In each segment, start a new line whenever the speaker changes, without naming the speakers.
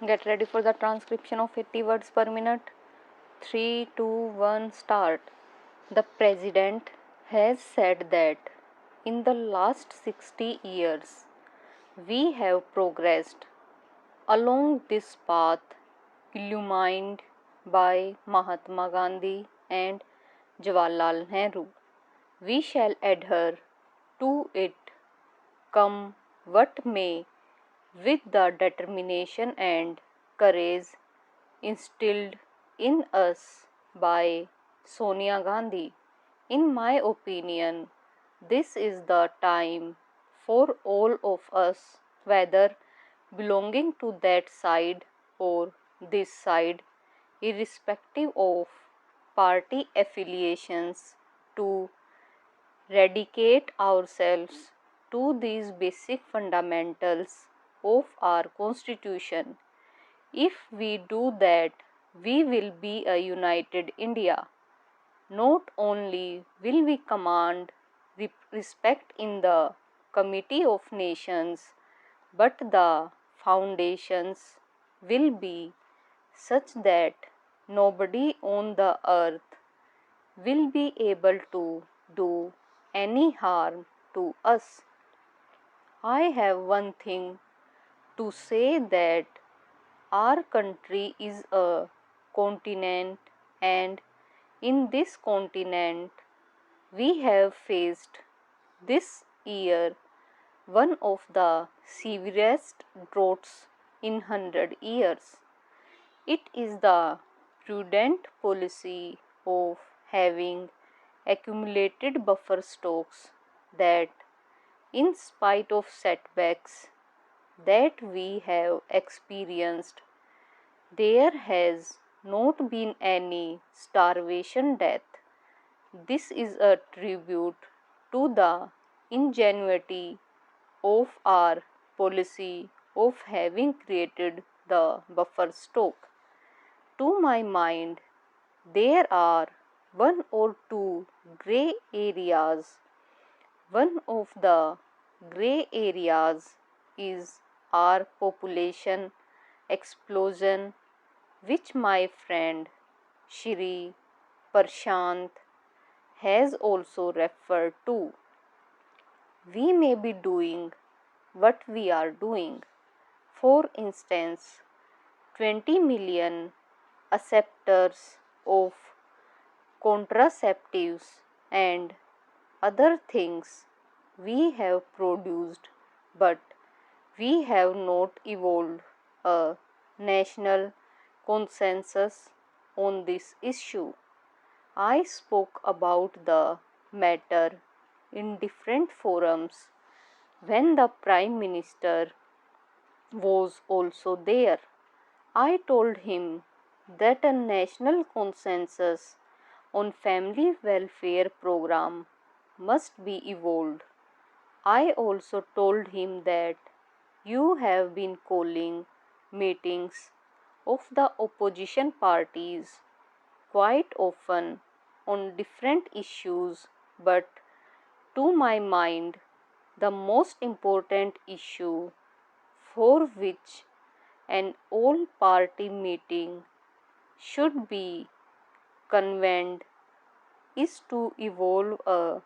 Get ready for the transcription of 80 words per minute. 3, 2, 1, start. The president has said that in the last 60 years we have progressed along this path illumined by Mahatma Gandhi and Jawaharlal Nehru. We shall adhere to it, come what may, with the determination and courage instilled in us by Sonia Gandhi. In my opinion, this is the time for all of us, whether belonging to that side or this side, irrespective of party affiliations, to dedicate ourselves to these basic fundamentals of our Constitution. If we do that, we will be a united India. Not only will we command respect in the Committee of Nations, but the foundations will be such that nobody on the earth will be able to do any harm to us. I have one thing to say, that our country is a continent, and in this continent we have faced this year one of the severest droughts in 100 years. It is the prudent policy of having accumulated buffer stocks that, in spite of setbacks that we have experienced, there has not been any starvation death. This is a tribute to the ingenuity of our policy of having created the buffer stock. To my mind, there are one or two grey areas. One of the grey areas is our population explosion, which my friend Shri Prashant has also referred to. We may be doing what we are doing. For instance, 20 million acceptors of contraceptives and other things we have produced, but we have not evolved a national consensus on this issue. I spoke about the matter in different forums when the Prime Minister was also there. I told him that a national consensus on family welfare program must be evolved. I also told him that you have been calling meetings of the opposition parties quite often on different issues, but to my mind, the most important issue for which an all party meeting should be convened is to evolve a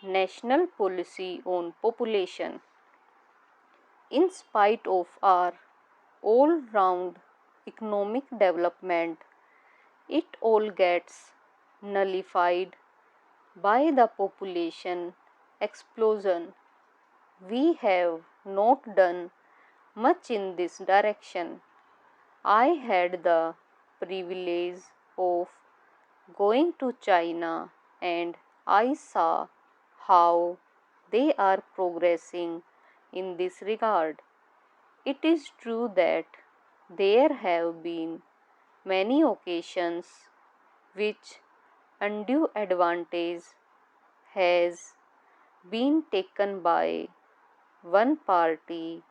national policy on population. In spite of our all round economic development, it all gets nullified by the population explosion. We have not done much in this direction. I had the privilege of going to China, and I saw how they are progressing in this regard. It is true that there have been many occasions which undue advantage has been taken by one party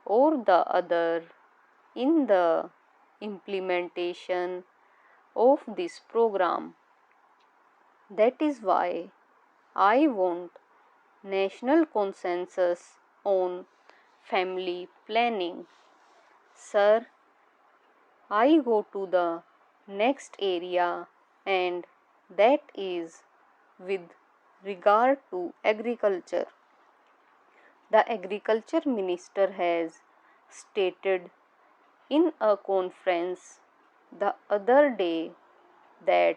or the other in the implementation of this program. That is why I want national consensus on family planning. Sir, I go to the next area, and that is with regard to agriculture. The agriculture minister has stated in a conference the other day that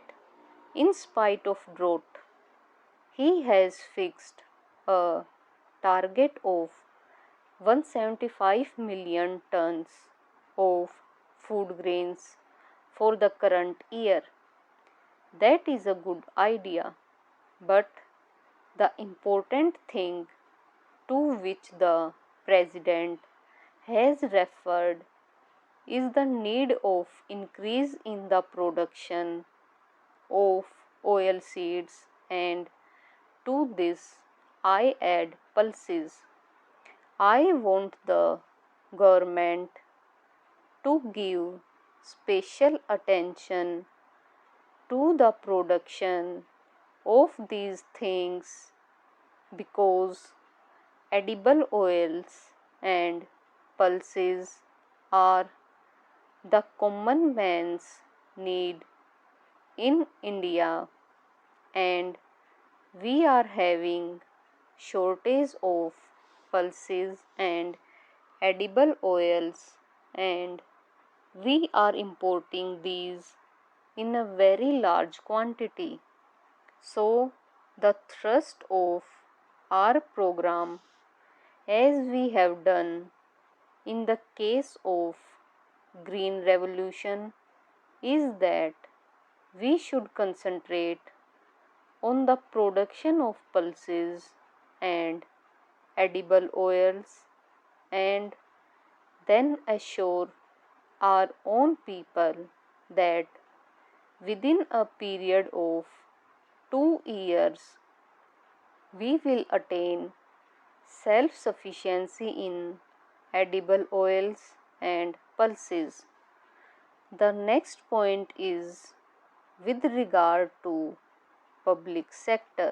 in spite of drought, he has fixed a target of 175 million tons of food grains for the current year. That is a good idea, but the important thing to which the President has referred is the need of increase in the production of oil seeds, and to this I add pulses. I want the government to give special attention to the production of these things because edible oils and pulses are the common man's need in India, and we are having shortage of pulses and edible oils, and we are importing these in a very large quantity. So, the thrust of our program, as we have done in the case of Green Revolution, is that we should concentrate on the production of pulses and edible oils, and then assure our own people that within a period of 2 years we will attain self sufficiency in edible oils and pulses. The next point is with regard to public sector.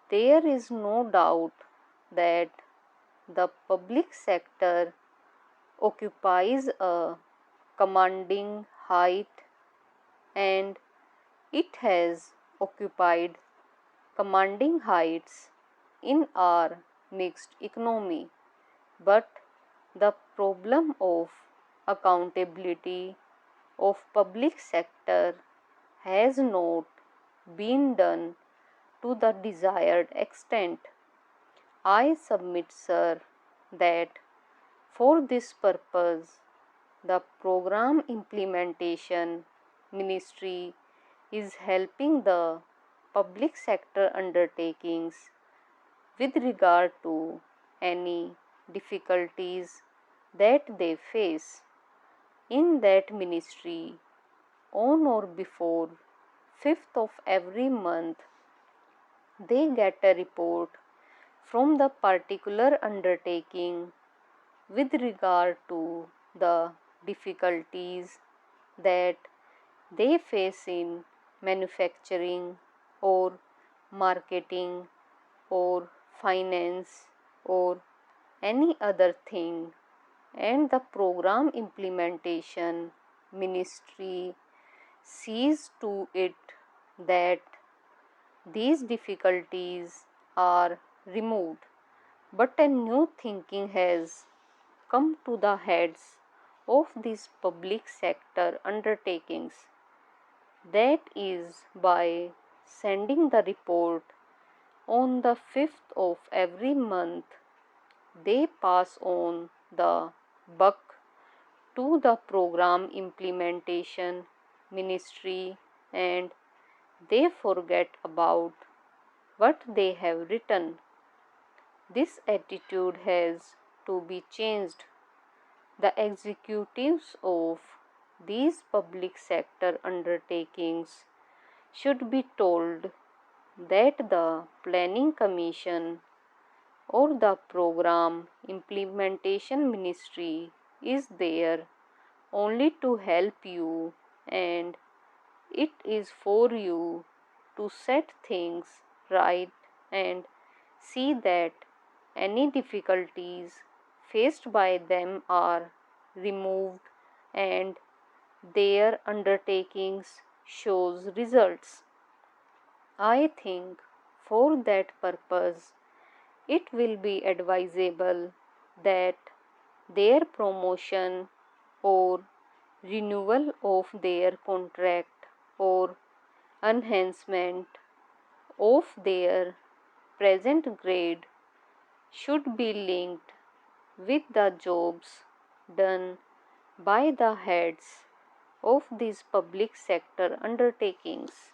There is no doubt that the public sector occupies a commanding height, and it has occupied commanding heights in our mixed economy. But the problem of accountability of public sector has not been done to the desired extent. I submit, sir, that for this purpose, the program implementation ministry is helping the public sector undertakings with regard to any difficulties that they face. In that ministry, on or before 5th of every month, they get a report from the particular undertaking with regard to the difficulties that they face in manufacturing or marketing or finance or any other thing, and the program implementation ministry sees to it that these difficulties are removed. But a new thinking has come to the heads of these public sector undertakings, that is by sending the report on the 5th of every month, they pass on the buck to the program implementation ministry, and they forget about what they have written. This attitude has to be changed. The executives of these public sector undertakings should be told that the planning commission or the program implementation ministry is there only to help you, and it is for you to set things right and see that any difficulties faced by them are removed and their undertakings shows results. I think for that purpose it will be advisable that their promotion or renewal of their contract or enhancement of their present grade should be linked with the jobs done by the heads of these public sector undertakings.